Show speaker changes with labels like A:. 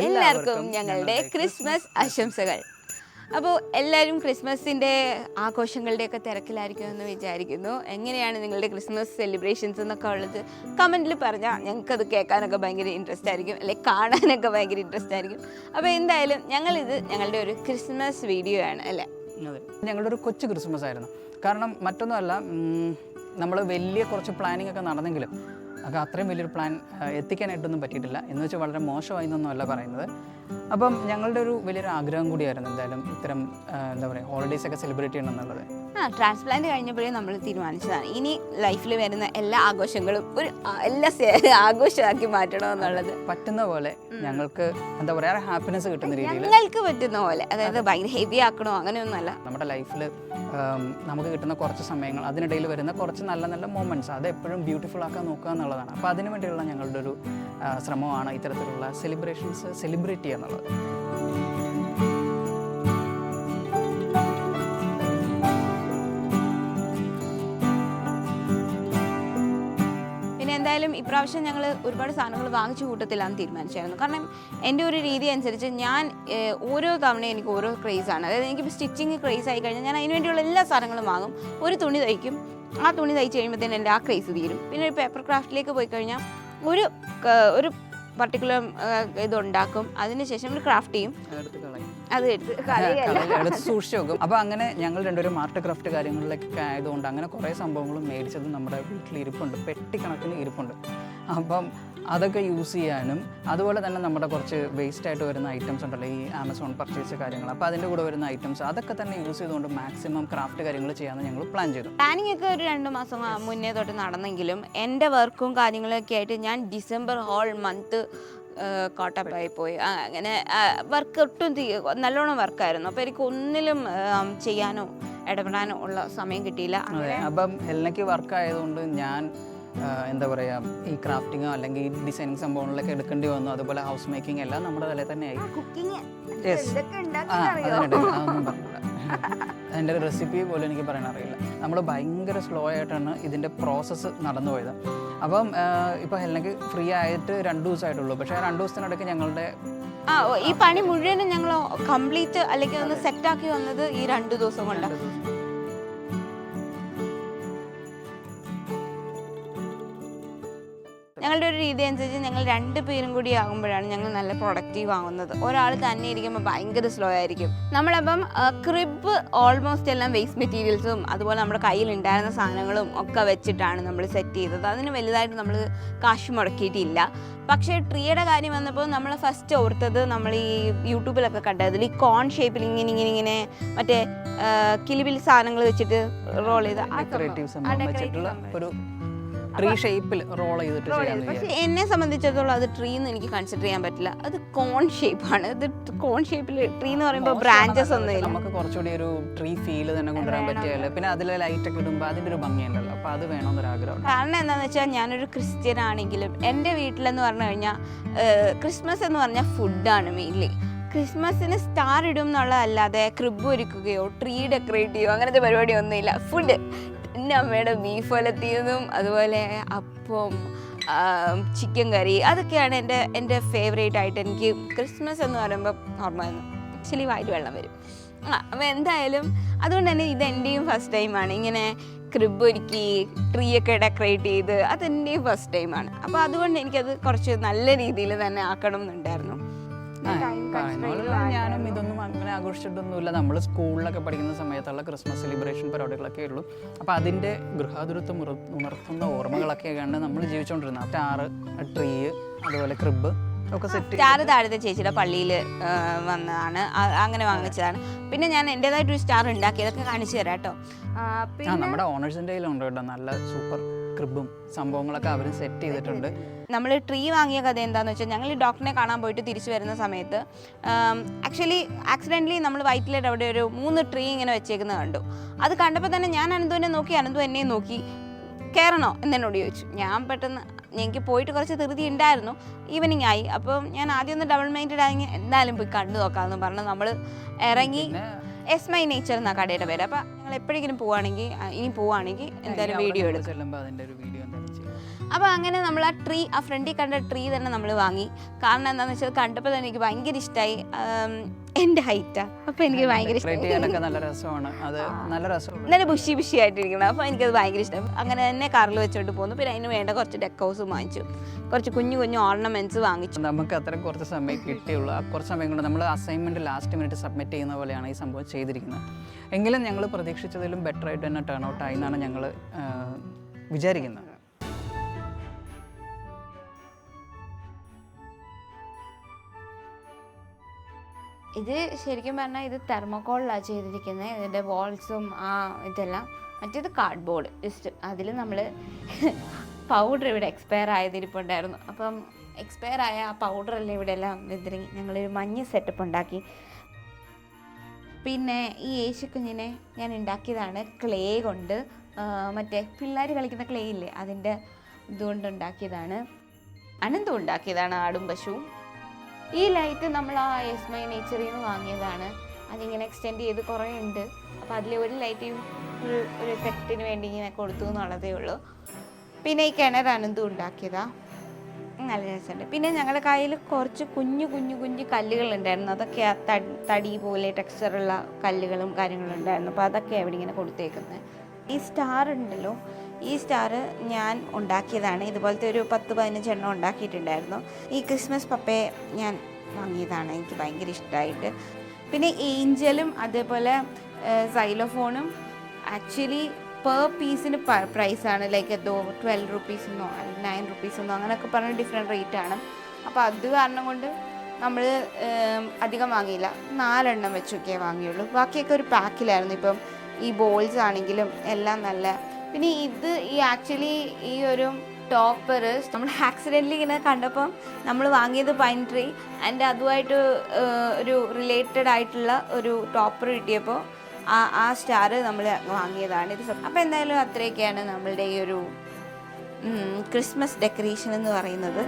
A: എല്ലാവർക്കും ഞങ്ങളുടെ ക്രിസ്മസ് ആശംസകൾ. അപ്പോൾ എല്ലാവരും ക്രിസ്മസിൻ്റെ ആഘോഷങ്ങളുടെയൊക്കെ തിരക്കിലായിരിക്കുമെന്ന് വിചാരിക്കുന്നു. എങ്ങനെയാണ് നിങ്ങളുടെ ക്രിസ്മസ് സെലിബ്രേഷൻസ് എന്നൊക്കെ ഉള്ളത് കമൻറ്റിൽ പറഞ്ഞാൽ ഞങ്ങൾക്കത് കേൾക്കാനൊക്കെ ഭയങ്കര ഇൻട്രസ്റ്റ് ആയിരിക്കും, അല്ലെങ്കിൽ കാണാനൊക്കെ ഭയങ്കര ഇൻട്രസ്റ്റ് ആയിരിക്കും. അപ്പോൾ എന്തായാലും ഞങ്ങളിത് ഞങ്ങളുടെ ഒരു ക്രിസ്മസ് വീഡിയോ ആണ് അല്ലേ?
B: അതെ, ഞങ്ങളുടെ ഒരു കൊച്ചു ക്രിസ്മസ് ആയിരുന്നു. കാരണം മറ്റൊന്നുമല്ല, നമ്മൾ വലിയ കുറച്ച് പ്ലാനിങ് ഒക്കെ നടന്നെങ്കിലും ഒക്കെ അത്രയും വലിയൊരു പ്ലാൻ എത്തിക്കാനായിട്ടൊന്നും പറ്റിയിട്ടില്ല. എന്ന് വെച്ചാൽ വളരെ മോശമായി എന്നൊന്നുമല്ല പറയുന്നത്. അപ്പം ഞങ്ങളുടെ ഒരു വലിയൊരു ആഗ്രഹം കൂടിയായിരുന്നു എന്തായാലും ഇത്തരം എന്താ പറയുക ഹോളിഡേയ്സ് ഒക്കെ സെലിബ്രേറ്റ് ചെയ്യണം എന്നുള്ളത്.
A: ട്രാൻസ്പ്ലാന്റ് കഴിഞ്ഞപ്പോഴേ നമ്മൾ തീരുമാനിച്ചതാണ് ഇനി ലൈഫിൽ വരുന്ന എല്ലാ ആഘോഷങ്ങളും ഒരു എല്ലാ ആഘോഷമാക്കി മാറ്റണമെന്നുള്ളത്.
B: പറ്റുന്ന പോലെ ഞങ്ങൾക്ക് എന്താ പറയുക ഹാപ്പിനെസ് കിട്ടുന്ന രീതിയിൽ
A: ഞങ്ങൾക്ക് പറ്റുന്ന പോലെ, അതായത് ഭയങ്കര ഹെവി ആക്കണോ അങ്ങനെയൊന്നുമല്ല.
B: നമ്മുടെ ലൈഫിൽ നമുക്ക് കിട്ടുന്ന കുറച്ച് സമയങ്ങൾ, അതിനിടയിൽ വരുന്ന കുറച്ച് നല്ല നല്ല മൊമെൻറ്റ്സ് അത് എപ്പോഴും ബ്യൂട്ടിഫുൾ ആക്കാൻ നോക്കുക എന്നുള്ളതാണ്. അപ്പോൾ അതിനു വേണ്ടിയുള്ള ഞങ്ങളുടെ ഒരു ശ്രമമാണ് ഇത്തരത്തിലുള്ള സെലിബ്രേഷൻസ് സെലിബ്രേറ്റ് ചെയ്യുക എന്നുള്ളത്.
A: എന്തായാലും ഇപ്രാവശ്യം ഞങ്ങൾ ഒരുപാട് സാധനങ്ങൾ വാങ്ങിച്ചു കൂട്ടത്തിലാണ് തീരുമാനിച്ചായിരുന്നു. കാരണം എൻ്റെ ഒരു രീതി അനുസരിച്ച് ഞാൻ ഓരോ തവണയും എനിക്ക് ഓരോ ക്രേസാണ്. അതായത് എനിക്കിപ്പോൾ സ്റ്റിച്ചിങ് ക്രേസ് ആയി കഴിഞ്ഞാൽ ഞാൻ അതിന് വേണ്ടിയുള്ള എല്ലാ സാധനങ്ങളും വാങ്ങും. ഒരു തുണി തയ്ക്കും, ആ തുണി തയ്ച്ച് കഴിയുമ്പോഴത്തേനും എൻ്റെ ആ ക്രേസ് തീരും. പിന്നെ ഒരു പേപ്പർ ക്രാഫ്റ്റിലേക്ക് പോയി കഴിഞ്ഞാൽ ഒരു പർട്ടിക്കുലർ ഇതുണ്ടാക്കും, അതിനുശേഷം ഒരു ക്രാഫ്റ്റ് ചെയ്യും, അത്
B: എടുത്ത് സൂക്ഷിച്ച് വെക്കും. അപ്പോൾ അങ്ങനെ ഞങ്ങൾ രണ്ടുപേരും ആർട്ട് ക്രാഫ്റ്റ് കാര്യങ്ങളിലൊക്കെ ആയതുകൊണ്ട് അങ്ങനെ കുറേ സംഭവങ്ങളും മേടിച്ചത് നമ്മുടെ വീട്ടിൽ ഇരിപ്പുണ്ട്, പെട്ടിക്കണക്കിന് ഇരിപ്പുണ്ട്. അപ്പം അതൊക്കെ യൂസ് ചെയ്യാനും അതുപോലെ തന്നെ നമ്മുടെ കുറച്ച് വേസ്റ്റായിട്ട് വരുന്ന ഐറ്റംസ് ഉണ്ടല്ലോ, ഈ ആമസോൺ പർച്ചേസ് കാര്യങ്ങൾ, അപ്പോൾ അതിൻ്റെ കൂടെ വരുന്ന ഐറ്റംസ് അതൊക്കെ തന്നെ യൂസ് ചെയ്തുകൊണ്ട് മാക്സിമം ക്രാഫ്റ്റ് കാര്യങ്ങൾ ചെയ്യാമെന്ന് ഞങ്ങൾ പ്ലാൻ ചെയ്തു.
A: പ്ലാനിങ് ഒക്കെ ഒരു 2 മാസം മുന്നേ തൊട്ട് നടന്നെങ്കിലും എൻ്റെ വർക്കും കാര്യങ്ങളൊക്കെ ആയിട്ട് ഞാൻ ഡിസംബർ ഹോൾ മന്ത് കോട്ടപ്പായി പോയി. അങ്ങനെ വർക്ക് ഒട്ടും നല്ലോണം വർക്കായിരുന്നു. അപ്പോൾ എനിക്ക് ഒന്നിലും ചെയ്യാനോ ഇടപെടാനോ ഉള്ള സമയം കിട്ടിയില്ല.
B: അപ്പം എല്ലയ്ക്ക് വർക്ക് ആയതുകൊണ്ട് ഞാൻ എന്താ പറയുക ഈ ക്രാഫ്റ്റിങ്ങോ അല്ലെങ്കിൽ ഈ ഡിസൈനിങ് സംഭവങ്ങളിലൊക്കെ എടുക്കേണ്ടി വന്നു. അതുപോലെ ഹൗസ് മേക്കിംഗ് എല്ലാം നമ്മുടെ തലയിൽ തന്നെയായി. അതൊന്നും പറയില്ല, അതിൻ്റെ റെസിപ്പി പോലും എനിക്ക് പറയാൻ അറിയില്ല. നമ്മൾ ഭയങ്കര സ്ലോ ആയിട്ടാണ് ഇതിൻ്റെ പ്രോസസ്സ് നടന്നു പോയത്. അപ്പം ഇപ്പോൾ ഹെലനക്ക് ഫ്രീ ആയിട്ട് 2 ദിവസമായിട്ടുള്ളൂ. പക്ഷേ ആ 2 ദിവസത്തിനിടയ്ക്ക് ഞങ്ങളുടെ
A: ഈ പണി മുഴുവനും ഞങ്ങൾ കംപ്ലീറ്റ് അല്ലെങ്കിൽ ഒന്ന് സെറ്റാക്കി വന്നത് ഈ 2 ദിവസം കൊണ്ടാണ്. ഞങ്ങളുടെ ഒരു രീതി അനുസരിച്ച് ഞങ്ങൾ 2 പേരും കൂടി ആകുമ്പോഴാണ് ഞങ്ങൾ നല്ല പ്രൊഡക്റ്റീവ് ആകുന്നത്. ഒരാൾ തന്നെ ഇരിക്കുമ്പോൾ ഭയങ്കര സ്ലോ ആയിരിക്കും. നമ്മളപ്പം ക്രിബ് ഓൾമോസ്റ്റ് എല്ലാം വേസ്റ്റ് മെറ്റീരിയൽസും അതുപോലെ നമ്മുടെ കയ്യിൽ ഉണ്ടായിരുന്ന സാധനങ്ങളും ഒക്കെ വെച്ചിട്ടാണ് നമ്മൾ സെറ്റ് ചെയ്തത്. അതിന് വലുതായിട്ട് നമ്മൾ കാശ് മുടക്കിയിട്ടില്ല. പക്ഷേ ട്രീയുടെ കാര്യം വന്നപ്പോൾ നമ്മൾ ഫസ്റ്റ് ഓർത്തത് നമ്മൾ ഈ യൂട്യൂബിലൊക്കെ കണ്ടതിൽ ഈ കോൺ ഷേപ്പിൽ ഇങ്ങനെ മറ്റേ കിളിബിൽ സാധനങ്ങൾ വെച്ചിട്ട് റോൾ ചെയ്ത്
B: ട്രീ ഷേപ്പിൽ റോൾ ചെയ്തിട്ട്.
A: പക്ഷേ എന്നെ സംബന്ധിച്ചിടത്തോളം അത് ട്രീ എന്ന് എനിക്ക് കൺസിഡർ ചെയ്യാൻ പറ്റില്ല. അത് കോൺ ഷേപ്പാണ്. ഇത് കോൺ ഷേപ്പിൽ ട്രീ എന്ന് പറയുമ്പോൾ ബ്രാഞ്ചസ് ഒന്നും
B: നമുക്ക് കുറച്ചുകൂടി ഒരു ട്രീ ഫീൽ തന്നെ കൊണ്ടുവരാൻ പറ്റിയല്ലോ. പിന്നെ അതിൽ ലൈറ്റ് ഒക്കെ ഇടുമ്പോൾ അതിൻ്റെ ഒരു ഭംഗിയുണ്ടല്ലോ. അപ്പോൾ അത് വേണമെന്നൊരാഗ്രഹം.
A: കാരണം എന്താണെന്ന് വെച്ചാൽ ഞാനൊരു ക്രിസ്ത്യൻ ആണെങ്കിലും എൻ്റെ വീട്ടിലെന്ന് പറഞ്ഞു കഴിഞ്ഞാൽ ക്രിസ്മസ് എന്ന് പറഞ്ഞാൽ ഫുഡാണ് മെയിൻലി. ക്രിസ്മസിന് സ്റ്റാർ ഇടും എന്നുള്ളതല്ലാതെ ക്രിബ് ഒരുക്കുകയോ ട്രീ ഡെക്കറേറ്റ് ചെയ്യുകയോ അങ്ങനത്തെ പരിപാടിയൊന്നുമില്ല. ഫുഡ് എൻ്റെ അമ്മയുടെ ബീഫ് ഒലത്തിയതും അതുപോലെ അപ്പം ചിക്കൻ കറി അതൊക്കെയാണ് എൻ്റെ ഫേവറേറ്റ് ആയിട്ട്. എനിക്ക് ക്രിസ്മസ് എന്ന് പറയുമ്പോൾ ഓർമ്മ വന്നു ആക്ച്വലി വായിൽ വെള്ളം വരും. അപ്പോൾ എന്തായാലും അതുകൊണ്ട് തന്നെ ഇതെൻ്റെയും ഫസ്റ്റ് ടൈമാണ് ഇങ്ങനെ ക്രിബ് ഒരുക്കി ട്രീ ഒക്കെ ഡെക്കറേറ്റ് ചെയ്ത്. അതെൻ്റെയും ഫസ്റ്റ് ടൈമാണ്. അപ്പോൾ അതുകൊണ്ട് എനിക്കത് കുറച്ച് നല്ല രീതിയിൽ തന്നെ ആക്കണം എന്നുണ്ടായിരുന്നു.
B: ഞാനും ഇതൊന്നും അങ്ങനെ ആഘോഷിച്ചിട്ടൊന്നുമില്ല. നമ്മൾ സ്കൂളിലൊക്കെ പഠിക്കുന്ന സമയത്തുള്ള ക്രിസ്മസ് സെലിബ്രേഷൻ പരിപാടികളൊക്കെ ഉള്ളൂ. അപ്പോൾ അതിൻ്റെ ഗൃഹാതുരത്വം ഉണർത്തുന്ന ഓർമ്മകളൊക്കെയാണ് നമ്മൾ ജീവിച്ചുകൊണ്ടിരുന്നത്. സ്റ്റാർ, ട്രീ, അതുപോലെ ക്രിബ് ഒക്കെ സെറ്റ്.
A: സ്റ്റാർ താഴത്തെ ചേച്ചിയുടെ പള്ളിയിൽ വന്നതാണ്, അങ്ങനെ വാങ്ങിച്ചതാണ്. പിന്നെ ഞാൻ എൻ്റെതായിട്ടൊരു സ്റ്റാർ ഉണ്ടാക്കി, അതൊക്കെ കാണിച്ചു തരാം കേട്ടോ.
B: നമ്മുടെ ഓണേഴ്സിൻ്റെ കയ്യിലുണ്ട് കേട്ടോ നല്ല സൂപ്പർ ക്രിബും സംഭവങ്ങളൊക്കെ അവർ സെറ്റ് ചെയ്തിട്ടുണ്ട്.
A: നമ്മൾ ട്രീ വാങ്ങിയ കഥ എന്താണെന്ന് വെച്ചാൽ ഞങ്ങൾ ഈ ഡോക്ടറിനെ കാണാൻ പോയിട്ട് തിരിച്ചു വരുന്ന സമയത്ത് ആക്സിഡൻ്റലി നമ്മൾ വൈറ്റിലേട്ട് അവിടെ ഒരു 3 ട്രീ ഇങ്ങനെ വെച്ചേക്കുന്നത് കണ്ടു. അത് കണ്ടപ്പോൾ തന്നെ ഞാൻ അനന്തുവിനെ നോക്കി, അനന്തു എന്നെയും നോക്കി. കയറണോ എന്നോട് ചോദിച്ചു. ഞാൻ പെട്ടെന്ന് എനിക്ക് പോയിട്ട് കുറച്ച് ധൃതി ഉണ്ടായിരുന്നു, ഈവനിങ് ആയി. അപ്പം ഞാൻ ആദ്യം ഒന്ന് ഡബിൾ മൈൻഡഡ് ആയി എന്തായാലും പോയി കണ്ടു നോക്കാമെന്ന് പറഞ്ഞ് നമ്മൾ ഇറങ്ങി. എസ് മൈ നേച്ചർ എന്നാ കടയുടെ പേര്. അപ്പം ഞങ്ങൾ എപ്പോഴെങ്കിലും ഇനി പോവുകയാണെങ്കിൽ എന്തായാലും വീഡിയോ എടുക്കും. അപ്പോൾ അങ്ങനെ നമ്മൾ ആ ഫ്രണ്ടിൽ കണ്ട ട്രീ തന്നെ നമ്മൾ വാങ്ങി. കാരണം എന്താണെന്ന് വെച്ചാൽ കണ്ടപ്പോൾ തന്നെ എനിക്ക് ഭയങ്കര ഇഷ്ടമായി. എൻ്റെ ഹൈറ്റാണ്, അപ്പോൾ എനിക്ക് ഭയങ്കര ഇഷ്ടമായി.
B: നല്ല രസമാണ്, അത് നല്ല രസമാണ്,
A: നല്ല ബുഷി ആയിട്ടിരിക്കണം. അപ്പോൾ എനിക്കത് ഭയങ്കര ഇഷ്ടം. അങ്ങനെ തന്നെ കാറിൽ വെച്ചോണ്ട് പോന്നു. പിന്നെ അതിന് വേണ്ട കുറച്ച് ഡെക്കോസും വാങ്ങിച്ചു, കുറച്ച് കുഞ്ഞു കുഞ്ഞു ഓർണമെന്റ്സ് വാങ്ങിച്ചു.
B: നമുക്ക് അത്രയും കുറച്ച് സമയം കിട്ടിയുള്ളൂ. ആ കുറച്ച് സമയം കൊണ്ട് നമ്മൾ അസൈൻമെൻറ്റ് ലാസ്റ്റ് മിനിറ്റ് സബ്മിറ്റ് ചെയ്യുന്ന പോലെയാണ് ഈ സംഭവം ചെയ്തിരിക്കുന്നത്. എങ്കിലും ഞങ്ങൾ പ്രതീക്ഷിച്ചതിലും ബെറ്റർ ആയിട്ട് തന്നെ ടേൺ ഔട്ട് ആയി എന്നാണ് ഞങ്ങൾ വിചാരിക്കുന്നത്.
A: ഇത് ശരിക്കും പറഞ്ഞാൽ ഇത് തെർമോക്കോളിലാണ് ചെയ്തിരിക്കുന്നത്. ഇതിൻ്റെ വാൾസും ഇതെല്ലാം. മറ്റേത് കാർഡ്ബോർഡ് ജസ്റ്റ്. അതിൽ നമ്മൾ പൗഡർ ഇവിടെ എക്സ്പയർ ആയതിരിപ്പുണ്ടായിരുന്നു. അപ്പം എക്സ്പയർ ആയ ആ പൗഡറെല്ലാം ഇവിടെ എല്ലാം വിതറി ഞങ്ങളൊരു മഞ്ഞ സെറ്റപ്പ് ഉണ്ടാക്കി. പിന്നെ ഈ യേശുക്കുഞ്ഞിനെ ഞാൻ ഉണ്ടാക്കിയതാണ് ക്ലേ കൊണ്ട്. മറ്റേ പിള്ളേർ കളിക്കുന്ന ക്ലേ ഇല്ലേ, അതിൻ്റെ ഇതുകൊണ്ട് ഉണ്ടാക്കിയതാണ്. അനന്തം ഉണ്ടാക്കിയതാണ്, ആടും പശുവും. ഈ ലൈറ്റ് നമ്മൾ ആ എസ് മൈ നേച്ചറിൽ നിന്ന് വാങ്ങിയതാണ്. അതിങ്ങനെ എക്സ്റ്റെൻഡ് ചെയ്ത് കുറേ ഉണ്ട്. അപ്പോൾ അതിൽ ഒരു ലൈറ്റ് ഒരു എഫക്റ്റിന് വേണ്ടി ഇങ്ങനെ കൊടുത്തു എന്നുള്ളതേ ഉള്ളൂ. പിന്നെ ഈ കിണർ അനന്തും ഉണ്ടാക്കിയതാണ്, നല്ല രസമുണ്ട്. പിന്നെ ഞങ്ങളുടെ കയ്യിൽ കുറച്ച് കുഞ്ഞു കല്ലുകളുണ്ടായിരുന്നു. അതൊക്കെ ആ തടി പോലെ ടെക്സ്ചറുള്ള കല്ലുകളും കാര്യങ്ങളും ഉണ്ടായിരുന്നു. അപ്പോൾ അതൊക്കെ അവിടെ ഇങ്ങനെ കൊടുത്തേക്കുന്നത്. ഈ സ്റ്റാർ ഉണ്ടല്ലോ, ഈ സ്റ്റാർ ഞാൻ ഉണ്ടാക്കിയതാണ്. ഇതുപോലത്തെ ഒരു 10-15 എണ്ണം ഉണ്ടാക്കിയിട്ടുണ്ടായിരുന്നു. ഈ ക്രിസ്മസ് പപ്പയെ ഞാൻ വാങ്ങിയതാണ്, എനിക്ക് ഭയങ്കര ഇഷ്ടമായിട്ട്. പിന്നെ ഏഞ്ചലും അതേപോലെ സൈലോഫോണും ആക്ച്വലി പെർ പീസിന് പ്രൈസാണ്. ലൈക്ക് എന്തോ 12 റുപ്പീസെന്നോ 9 റുപ്പീസെന്നോ അങ്ങനെയൊക്കെ പറഞ്ഞ ഡിഫറെൻറ്റ് റേറ്റാണ്. അപ്പോൾ അത് കാരണം കൊണ്ട് നമ്മൾ അധികം വാങ്ങിയില്ല, 4 എണ്ണം വെച്ചൊക്കെ വാങ്ങിയുള്ളൂ. ബാക്കിയൊക്കെ ഒരു പാക്കിലായിരുന്നു. ഇപ്പം ഈ ബോൾസ് ആണെങ്കിലും എല്ലാം നല്ല. പിന്നെ ഇത് ആക്ച്വലി ഈ ഒരു ടോപ്പർ നമ്മൾ ആക്സിഡൻ്റലി ഇങ്ങനെ കണ്ടപ്പം നമ്മൾ വാങ്ങിയത് പൈൻ ട്രീ ആൻഡ് അതുമായിട്ട് ഒരു റിലേറ്റഡ് ആയിട്ടുള്ള ഒരു ടോപ്പർ കിട്ടിയപ്പോൾ ആ സ്റ്റാർ നമ്മൾ വാങ്ങിയതാണ് ഇത്. അപ്പോൾ എന്തായാലും അത്രയൊക്കെയാണ് നമ്മളുടെ ഈ ഒരു ക്രിസ്മസ് ഡെക്കറേഷൻ എന്ന് പറയുന്നത്.